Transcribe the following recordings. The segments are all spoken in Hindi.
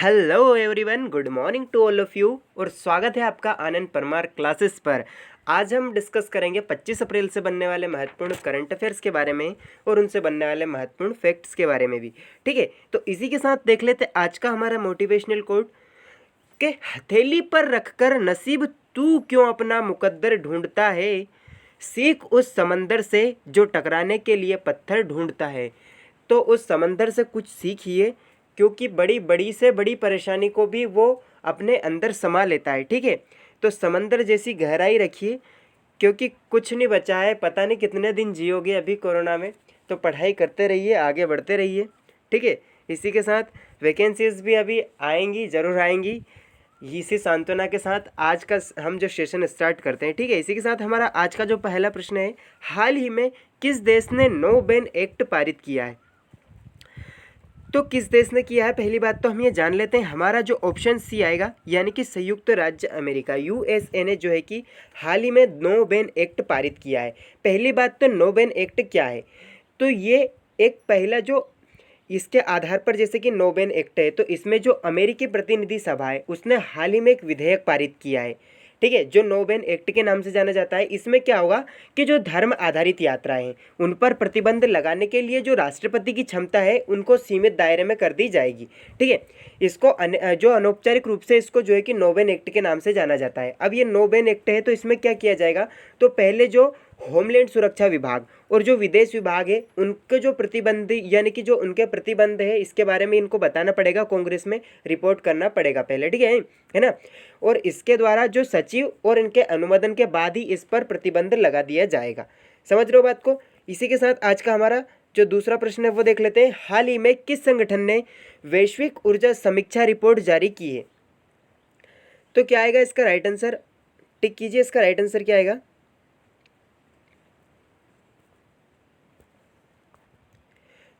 Hello everyone, good morning to all of you और स्वागत है आपका आनंद परमार क्लासेस पर। आज हम डिस्कस करेंगे 25 अप्रैल से बनने वाले महत्वपूर्ण करंट अफेयर्स के बारे में और उनसे बनने वाले महत्वपूर्ण फैक्ट्स के बारे में भी। ठीक है, तो इसी के साथ देख लेते आज का हमारा मोटिवेशनल कोट के हथेली पर रखकर नसीब तू क्यों अपना मुकद्दर ढूंढता है, सीख उस समंदर से जो टकराने के लिए पत्थर ढूंढता है। तो उस समंदर से कुछ सीखिए, क्योंकि बड़ी बड़ी से बड़ी परेशानी को भी वो अपने अंदर समा लेता है। ठीक है, तो समंदर जैसी गहराई रखिए, क्योंकि कुछ नहीं बचा है, पता नहीं कितने दिन जियोगे अभी कोरोना में। तो पढ़ाई करते रहिए, आगे बढ़ते रहिए। ठीक है, इसी के साथ वैकेंसीज भी अभी आएंगी, ज़रूर आएंगी। इसी सांत्वना के साथ आज का हम जो सेशन स्टार्ट करते हैं। ठीक है, इसी के साथ हमारा आज का जो पहला प्रश्न है, हाल ही में किस देश ने नो बैन एक्ट पारित किया है। तो किस देश ने किया है, पहली बात तो हम ये जान लेते हैं। हमारा जो ऑप्शन सी आएगा, यानी कि संयुक्त राज्य अमेरिका, यूएसए ने जो है कि हाल ही में नो बैन एक्ट पारित किया है। पहली बात तो नो बैन एक्ट क्या है, तो ये एक पहला जो इसके आधार पर जैसे कि नो बैन एक्ट है, तो इसमें जो अमेरिकी प्रतिनिधि सभा है उसने हाल ही में एक विधेयक पारित किया है। ठीक है, जो नो बैन एक्ट के नाम से जाना जाता है। इसमें क्या होगा कि जो धर्म आधारित यात्राएं हैं उन पर प्रतिबंध लगाने के लिए जो राष्ट्रपति की क्षमता है उनको सीमित दायरे में कर दी जाएगी। ठीक है, इसको जो अनौपचारिक रूप से इसको जो है कि नो बैन एक्ट के नाम से जाना जाता है। अब ये नो बैन एक्ट है, तो इसमें क्या किया जाएगा, तो पहले जो होमलैंड सुरक्षा विभाग और जो विदेश विभाग है उनके जो प्रतिबंध, यानी कि जो उनके प्रतिबंध है, इसके बारे में इनको बताना पड़ेगा, कांग्रेस में रिपोर्ट करना पड़ेगा पहले। ठीक है ना। और इसके द्वारा जो सचिव और इनके अनुमोदन के बाद ही इस पर प्रतिबंध लगा दिया जाएगा। समझ रहे हो बात को। इसी के साथ आज का हमारा जो दूसरा प्रश्न है वो देख लेते हैं। हाल ही में किस संगठन ने वैश्विक ऊर्जा समीक्षा रिपोर्ट जारी की है। तो क्या आएगा इसका राइट आंसर, टिक कीजिए, इसका राइट आंसर क्या आएगा।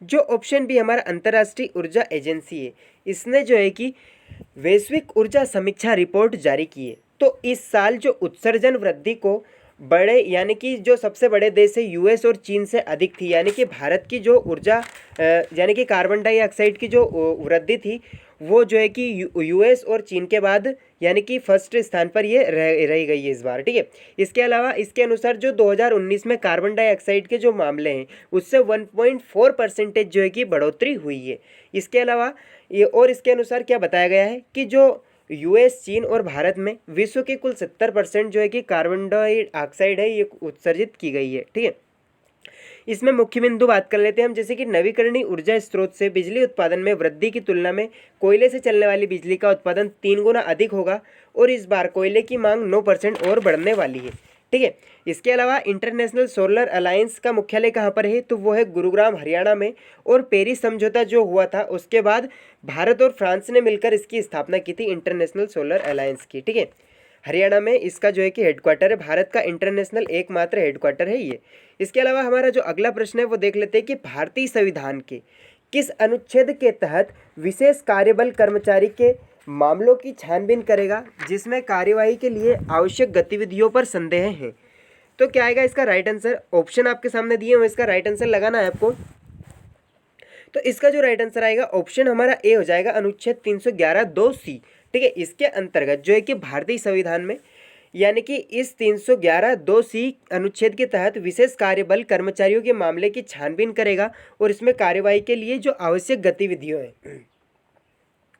जो ऑप्शन भी हमारा अंतर्राष्ट्रीय ऊर्जा एजेंसी है, इसने जो है कि वैश्विक ऊर्जा समीक्षा रिपोर्ट जारी की है। तो इस साल जो उत्सर्जन वृद्धि को बड़े, यानी कि जो सबसे बड़े देश है यूएस और चीन से अधिक थी, यानी कि भारत की जो ऊर्जा यानी कि कार्बन डाइऑक्साइड की जो वृद्धि थी वो जो है कि यूएस और चीन के बाद यानी कि फर्स्ट स्थान पर ये रह गई है इस बार। ठीक है, इसके अलावा इसके अनुसार जो 2019 में कार्बन डाइऑक्साइड के जो मामले हैं उससे 1.4% जो है कि बढ़ोतरी हुई है। इसके अलावा ये और इसके अनुसार क्या बताया गया है कि जो यूएस, चीन और भारत में विश्व के कुल 70% जो है कि कार्बन डाइऑक्साइड है ये उत्सर्जित की गई है। ठीक है, इसमें मुख्य बिंदु बात कर लेते हैं हम, जैसे कि नवीकरणीय ऊर्जा स्रोत से बिजली उत्पादन में वृद्धि की तुलना में कोयले से चलने वाली बिजली का उत्पादन 3 गुना अधिक होगा और इस बार कोयले की मांग 9% और बढ़ने वाली है। ठीक है, इसके अलावा इंटरनेशनल सोलर अलायंस का मुख्यालय कहाँ पर है, तो वो है गुरुग्राम, हरियाणा में। और पेरिस समझौता जो हुआ था उसके बाद भारत और फ्रांस ने मिलकर इसकी स्थापना की थी, इंटरनेशनल सोलर अलायंस की। ठीक है, हरियाणा में इसका जो है कि हेडक्वार्टर है, भारत का इंटरनेशनल एकमात्र हेडक्वार्टर है ये। इसके अलावा हमारा जो अगला प्रश्न है वो देख लेते हैं कि भारतीय संविधान के किस अनुच्छेद के तहत विशेष कार्यबल कर्मचारी के मामलों की छानबीन करेगा जिसमें कार्यवाही के लिए आवश्यक गतिविधियों पर संदेह है। तो क्या आएगा इसका राइट आंसर, ऑप्शन आपके सामने दिए हुए, इसका राइट आंसर लगाना है आपको। तो इसका जो राइट आंसर आएगा ऑप्शन हमारा ए हो जाएगा, अनुच्छेद 311(2)(c)। ठीक है, इसके अंतर्गत जो है कि भारतीय संविधान में यानी कि इस 311(2)(c) अनुच्छेद के तहत विशेष कार्यबल कर्मचारियों के मामले की छानबीन करेगा और इसमें कार्यवाही के लिए जो आवश्यक गतिविधियों हैं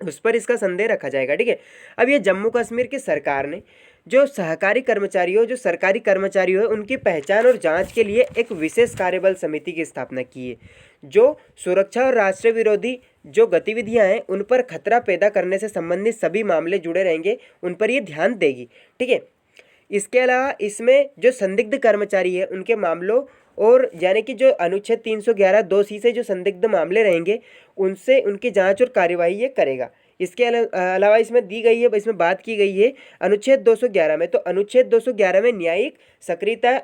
उस पर इसका संदेह रखा जाएगा। ठीक है, अब ये जम्मू कश्मीर की सरकार ने जो सहकारी कर्मचारियों, जो सरकारी कर्मचारियों है उनकी पहचान और जांच के लिए एक विशेष कार्यबल समिति की स्थापना की है, जो सुरक्षा और राष्ट्र विरोधी जो गतिविधियां हैं उन पर खतरा पैदा करने से संबंधित सभी मामले जुड़े रहेंगे उन पर ये ध्यान देगी। ठीक है, इसके अलावा इसमें जो संदिग्ध कर्मचारी है उनके मामलों और यानी कि जो अनुच्छेद 311(2)(c) से जो संदिग्ध मामले रहेंगे उनसे उनकी जांच और कार्यवाही ये करेगा। इसके अलावा इसमें दी गई है, इसमें बात की गई है अनुच्छेद 211 में। तो अनुच्छेद 211 में न्यायिक सक्रियता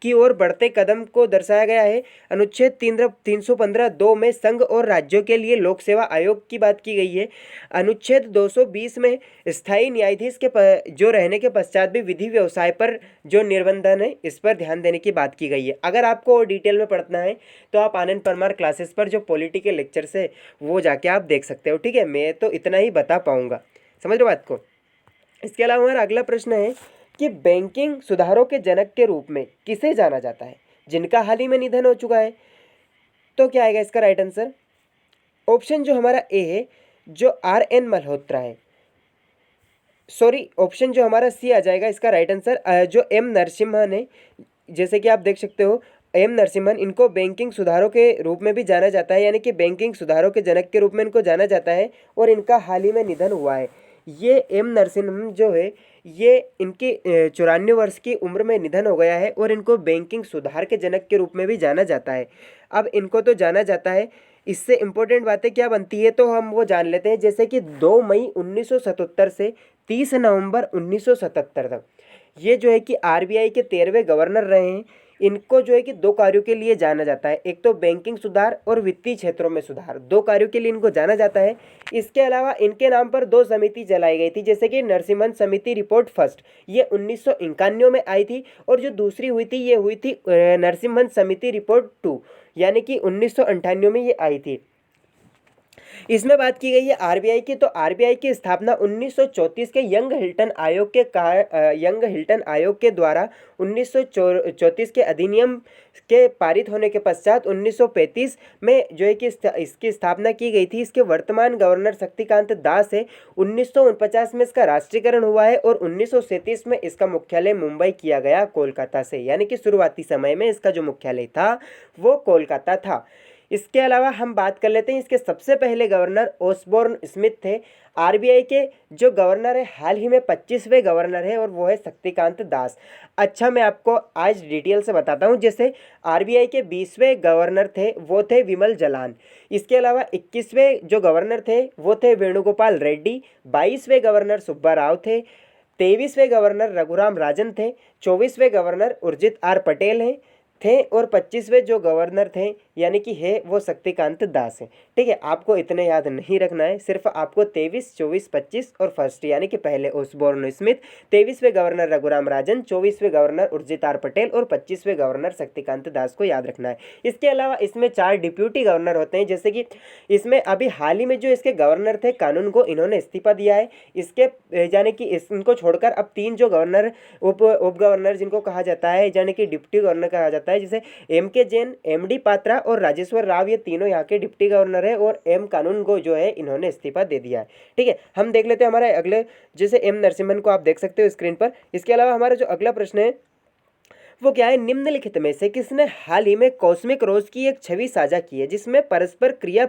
की ओर बढ़ते कदम को दर्शाया गया है। अनुच्छेद 315(2) में संघ और राज्यों के लिए लोक सेवा आयोग की बात की गई है। अनुच्छेद 220 में स्थायी न्यायाधीश के जो रहने के पश्चात भी विधि व्यवसाय पर जो निर्बंधन है इस पर ध्यान देने की बात की गई है। अगर आपको और डिटेल में पढ़ना है तो आप आनंद परमार क्लासेस पर जो पॉलिटी के लेक्चर्स है वो जाके आप देख सकते हो। ठीक है, मैं तो इतना ही बता पाऊंगा, समझ लो बात को। इसके अलावा हमारा अगला प्रश्न है कि बैंकिंग सुधारों के जनक के रूप में किसे जाना जाता है जिनका हाल ही में निधन हो चुका है? तो क्या आएगा इसका राइट आंसर? ऑप्शन जो हमारा ए है, जो R.N. मल्होत्रा है। सॉरी, ऑप्शन जो हमारा सी आ जाएगा इसका राइट आंसर, जो एम नरसिम्हन है। जैसे कि आप देख सकते हो एम नरसिम्हन, इनको बैंकिंग सुधारों के रूप में भी जाना जाता है, यानी कि बैंकिंग सुधारों के जनक के रूप में इनको जाना जाता है और इनका हाल ही में निधन हुआ है। ये एम नरसिम्हन जो है ये इनकी 94 वर्ष की उम्र में निधन हो गया है और इनको बैंकिंग सुधार के जनक के रूप में भी जाना जाता है। अब इनको तो जाना जाता है, इससे इम्पोर्टेंट बातें क्या बनती है तो हम वो जान लेते हैं। जैसे कि 2 मई 1977 से 30 नवंबर 1977 तक ये जो है कि आरबीआई के 13वें गवर्नर रहे हैं। इनको जो है कि 2 कार्यों के लिए जाना जाता है, एक तो बैंकिंग सुधार और वित्तीय क्षेत्रों में सुधार, 2 कार्यों के लिए इनको जाना जाता है। इसके अलावा इनके नाम पर 2 समिति चलाई गई थी, जैसे कि नरसिम्हन समिति रिपोर्ट फर्स्ट, ये 1991 में आई थी, और जो दूसरी हुई थी ये हुई थी नरसिम्हन समिति रिपोर्ट 2, यानी कि 1998 में ये आई थी। इसमें बात की गई है आरबीआई की, तो आरबीआई की स्थापना 1934 के यंग हिल्टन आयोग के द्वारा 1934 के अधिनियम के पारित होने के पश्चात 1935 में जो है कि इसकी स्थापना की गई थी। इसके वर्तमान गवर्नर शक्तिकांत दास है। 1949 में इसका राष्ट्रीयकरण हुआ है और 1937 में इसका मुख्यालय मुंबई किया गया कोलकाता से, यानी कि शुरुआती समय में इसका जो मुख्यालय था वो कोलकाता था। इसके अलावा हम बात कर लेते हैं इसके सबसे पहले गवर्नर ओसबोर्न स्मिथ थे। आरबीआई के जो गवर्नर है हाल ही में 25वें गवर्नर है और वो है शक्तिकांत दास। अच्छा, मैं आपको आज डिटेल से बताता हूँ। जैसे आरबीआई के 20वें गवर्नर थे वो थे विमल जलान। इसके अलावा 21वें जो गवर्नर थे वो थे वेणुगोपाल रेड्डी। 22वें गवर्नर सुब्बा राव थे। 23वें गवर्नर रघुराम राजन थे। 24वें गवर्नर उर्जित आर पटेल हैं थे और 25वें जो गवर्नर थे यानी कि है वो शक्तिकांत दास है। ठीक है, आपको इतने याद नहीं रखना है, सिर्फ आपको 23, 24, 25 और फर्स्ट यानी कि पहले ओसबोर्न स्मिथ, 23वें गवर्नर रघुराम राजन, 24वें गवर्नर उर्जित आर पटेल और 25वें गवर्नर शक्तिकांत दास को याद रखना है। इसके अलावा इसमें 4 डिप्यूटी गवर्नर होते हैं। जैसे कि इसमें अभी हाल ही में जो इसके गवर्नर थे कानून को इन्होंने इस्तीफा दिया है। इसके यानी कि इनको छोड़कर अब 3 जो गवर्नर उप गवर्नर जिनको कहा जाता है यानी कि डिप्टी गवर्नर कहा जाता है, जैसे M.K. जैन, M.D. पात्रा और राजेश्वर राव, ये तीनों यहाँ के डिप्टी गवर्नर है और एम कानून को जो है इन्होंने इस्तीफा दे दिया है। ठीक है, हम देख लेते हैं हमारे अगले, जैसे एम नरसिम्हन को आप देख सकते हो स्क्रीन पर। इसके अलावा हमारा जो अगला प्रश्न है वो क्या है, निम्नलिखित में से किसने हाल ही में कॉस्मिक रोज की एक छवि साझा की है जिसमें परस्पर क्रिया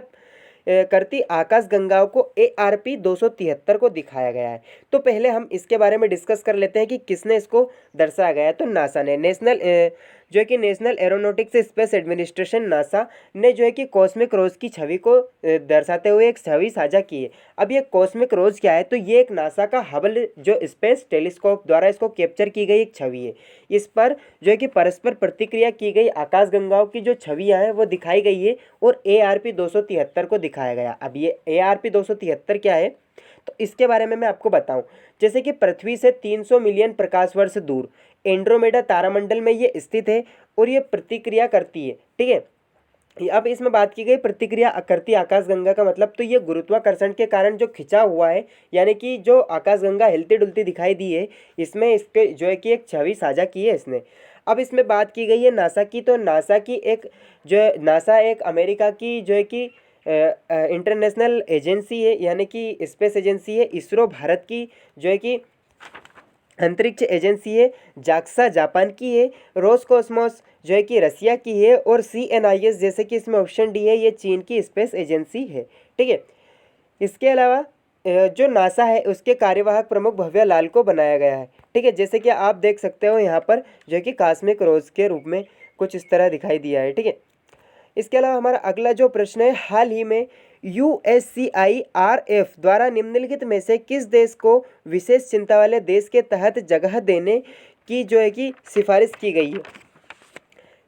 करती आकाश गंगाओं को ARP 273 को दिखाया गया है? तो पहले हम इसके बारे में डिस्कस कर लेते हैं कि किसने इसको दर्शाया गया है। तो नासा ने, जो है कि national aeronautics space administration NASA ने जो है कि कॉस्मिक रोज की छवि को दर्शाते हुए एक छवि साझा की है। अब ये कॉस्मिक रोज क्या है, तो ये एक नासा का हबल जो स्पेस टेलीस्कोप द्वारा इसको कैप्चर की गई एक छवि है। इस पर जो है कि परस्पर प्रतिक्रिया की गई आकाशगंगाओं की जो छवियां हैं वो दिखाई गई है और ARP 273 को दिखाया गया। अब ये ARP 273 क्या है तो इसके बारे में मैं आपको बताऊं। जैसे कि पृथ्वी से 300 मिलियन प्रकाश वर्ष दूर एंड्रोमेडा तारामंडल में ये स्थित है और ये प्रतिक्रिया करती है। ठीक है, अब इसमें बात की गई प्रतिक्रिया करती आकाशगंगा का मतलब, तो ये गुरुत्वाकर्षण के कारण जो खिंचा हुआ है यानी कि जो आकाशगंगा हिलती डुलती दिखाई दी है, इसमें इसके जो है कि एक छवि साझा की है इसने। अब इसमें बात की गई है नासा की, तो नासा की एक नासा एक अमेरिका की जो है कि इंटरनेशनल एजेंसी है यानी कि स्पेस एजेंसी है। इसरो भारत की जो है कि अंतरिक्ष एजेंसी है। जाक्सा जापान की है। रोसकॉस्मोस जो है कि रसिया की है और CNIS जैसे कि इसमें ऑप्शन डी है ये चीन की स्पेस एजेंसी है। ठीक है, इसके अलावा जो नासा है उसके कार्यवाहक प्रमुख भव्या लाल को बनाया गया है। ठीक है, जैसे कि आप देख सकते हो यहाँ पर जो है कि कॉस्मिक रोज के रूप में कुछ इस तरह दिखाई दिया है। ठीक है, इसके अलावा हमारा अगला जो प्रश्न है, हाल ही में USCIRF द्वारा निम्नलिखित में से किस देश को विशेष चिंता वाले देश के तहत जगह देने की जो है कि सिफारिश की गई है?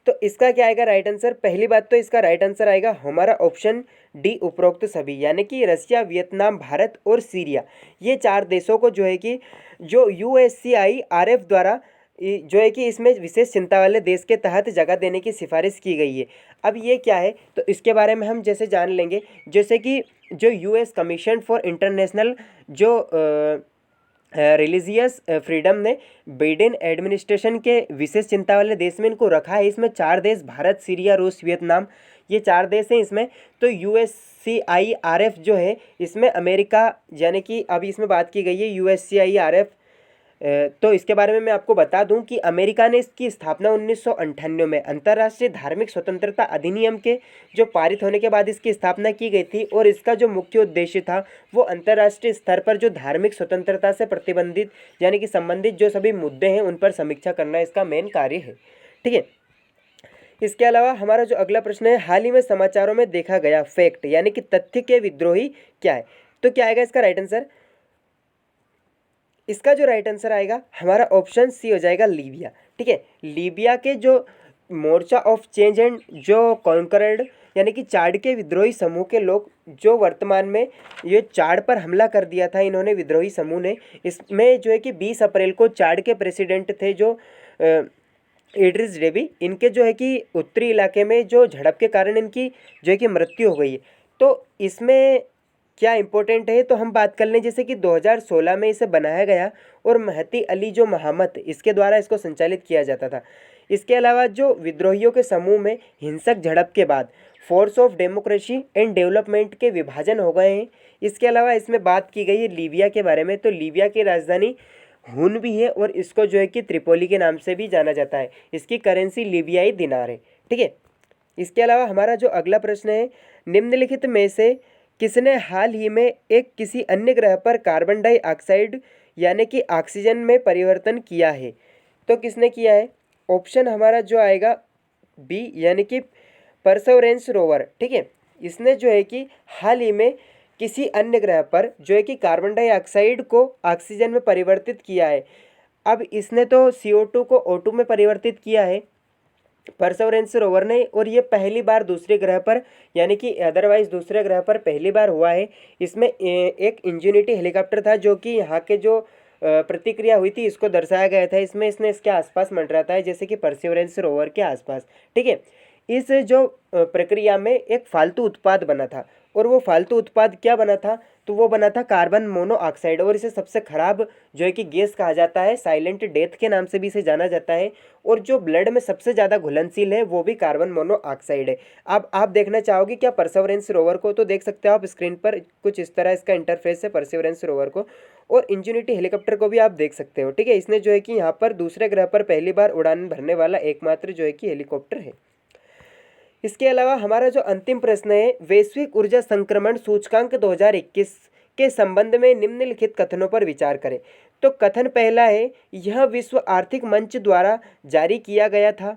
तो इसका क्या आएगा राइट आंसर? पहली बात तो इसका राइट आंसर आएगा हमारा ऑप्शन डी, उपरोक्त सभी, यानी कि रसिया, वियतनाम, भारत और सीरिया, ये 4 देशों को जो है कि जो USCIRF द्वारा जो है कि इसमें विशेष चिंता वाले देश के तहत जगह देने की सिफारिश की गई है। अब ये क्या है तो इसके बारे में हम जैसे जान लेंगे, जैसे कि जो US कमीशन फॉर इंटरनेशनल जो रिलीजियस फ्रीडम ने बाइडेन एडमिनिस्ट्रेशन के विशेष चिंता वाले देश में इनको रखा है। इसमें 4 देश भारत, सीरिया, रूस, वियतनाम, ये 4 देश हैं इसमें। तो USCIRF जो है इसमें अमेरिका, यानी कि अभी इसमें बात की गई है USCIRF, तो इसके बारे में मैं आपको बता दूं कि अमेरिका ने इसकी स्थापना 1998 में अंतर्राष्ट्रीय धार्मिक स्वतंत्रता अधिनियम के जो पारित होने के बाद इसकी स्थापना की गई थी। और इसका जो मुख्य उद्देश्य था वो अंतर्राष्ट्रीय स्तर पर जो धार्मिक स्वतंत्रता से प्रतिबंधित यानी कि संबंधित जो सभी मुद्दे हैं उन पर समीक्षा करना इसका मेन कार्य है। ठीक है, इसके अलावा हमारा जो अगला प्रश्न है, हाल ही में समाचारों में देखा गया फैक्ट यानी कि तथ्य के विद्रोही क्या है? तो क्या आएगा इसका राइट आंसर? इसका जो राइट आंसर आएगा हमारा ऑप्शन सी हो जाएगा, लीबिया। ठीक है, लीबिया के जो मोर्चा ऑफ चेंज एंड जो कॉन्करड यानी कि चाड के विद्रोही समूह के लोग जो वर्तमान में ये चाड पर हमला कर दिया था इन्होंने, विद्रोही समूह ने, इसमें जो है कि 20 अप्रैल को चाड के प्रेसिडेंट थे जो इड्रिस डेबी, इनके जो है कि उत्तरी इलाके में जो झड़प के कारण इनकी जो है कि मृत्यु हो गई है। तो इसमें क्या इंपॉर्टेंट है तो हम बात कर लें, जैसे कि 2016 में इसे बनाया गया और महती अली जो महामत इसके द्वारा इसको संचालित किया जाता था। इसके अलावा जो विद्रोहियों के समूह में हिंसक झड़प के बाद force of democracy and development के विभाजन हो गए हैं। इसके अलावा इसमें बात की गई है लीबिया के बारे में, तो लीबिया की राजधानी हुन भी है और इसको जो है कि त्रिपोली के नाम से भी जाना जाता है। इसकी करेंसी लीबियाई दिनार है। ठीक है, इसके अलावा हमारा जो अगला प्रश्न है, निम्नलिखित में से किसने हाल ही में एक किसी अन्य ग्रह पर कार्बन डाइऑक्साइड यानी कि ऑक्सीजन में परिवर्तन किया है? तो किसने किया है? ऑप्शन हमारा जो आएगा बी, यानी कि परसेवरेंस रोवर। ठीक है, इसने जो है कि हाल ही में किसी अन्य ग्रह पर जो है कि कार्बन डाइऑक्साइड को ऑक्सीजन में परिवर्तित किया है। अब इसने तो CO2 को O2 में परिवर्तित किया है परसेवरेंस रोवर ने, और ये पहली बार दूसरे ग्रह पर यानी कि अदरवाइज दूसरे ग्रह पर पहली बार हुआ है। इसमें एक इंजेनिटी हेलीकॉप्टर था जो कि यहाँ के जो प्रतिक्रिया हुई थी इसको दर्शाया गया था। इसमें इसने इसके आसपास मंडराता है जैसे कि परसेवरेंस रोवर के आसपास। ठीक है, इस जो प्रक्रिया में एक फालतू उत्पाद बना था, और वो फालतू उत्पाद क्या बना था? तो वो बना था कार्बन मोनोऑक्साइड, और इसे सबसे खराब जो है कि गैस कहा जाता है, साइलेंट डेथ के नाम से भी इसे जाना जाता है। और जो ब्लड में सबसे ज़्यादा घुलनशील है वो भी कार्बन मोनोऑक्साइड है। अब आप देखना चाहोगे क्या परसेवरेंस रोवर को? तो देख सकते हो आप स्क्रीन पर, कुछ इस तरह इसका इंटरफेस है परसेवरेंस रोवर को, और इंजेनिटी हेलीकॉप्टर को भी आप देख सकते हो। ठीक है, इसने जो है कि यहाँ पर दूसरे ग्रह पर पहली बार उड़ान भरने वाला एकमात्र जो है कि हेलीकॉप्टर है। इसके अलावा हमारा जो अंतिम प्रश्न है, वैश्विक ऊर्जा संक्रमण सूचकांक 2021 के संबंध में निम्नलिखित कथनों पर विचार करें। तो कथन पहला है, यह विश्व आर्थिक मंच द्वारा जारी किया गया था।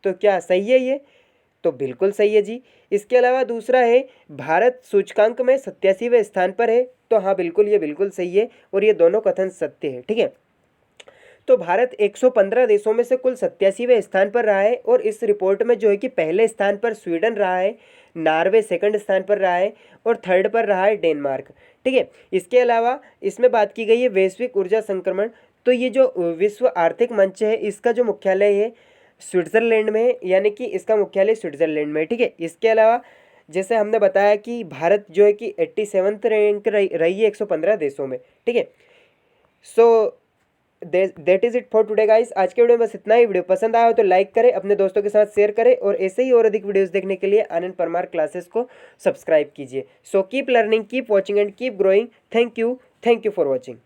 तो क्या सही है ये? तो बिल्कुल सही है जी। इसके अलावा दूसरा है, भारत सूचकांक में 87वें स्थान पर है। तो हाँ बिल्कुल, ये बिल्कुल सही है और ये दोनों कथन सत्य है। ठीक है, तो भारत 115 देशों में से कुल 87वें स्थान पर रहा है, और इस रिपोर्ट में जो है कि पहले स्थान पर स्वीडन रहा है, नॉर्वे सेकंड स्थान पर रहा है, और थर्ड पर रहा है डेनमार्क। ठीक है, इसके अलावा इसमें बात की गई है वैश्विक ऊर्जा संक्रमण। तो ये जो विश्व आर्थिक मंच है इसका जो मुख्यालय है स्विट्जरलैंड में है, यानी कि इसका मुख्यालय स्विट्जरलैंड में है। ठीक है, इसके अलावा जैसे हमने बताया कि भारत जो है कि 87th रैंक रही है 115 देशों में। ठीक है, so that is it for today guys. आज के वीडियो में बस इतना ही। वीडियो पसंद आया हो तो लाइक करें, अपने दोस्तों के साथ शेयर करें, और ऐसे ही और अधिक वीडियोस देखने के लिए आनंद परमार क्लासेस को सब्सक्राइब कीजिए। So keep learning, keep watching and keep growing. Thank you for watching.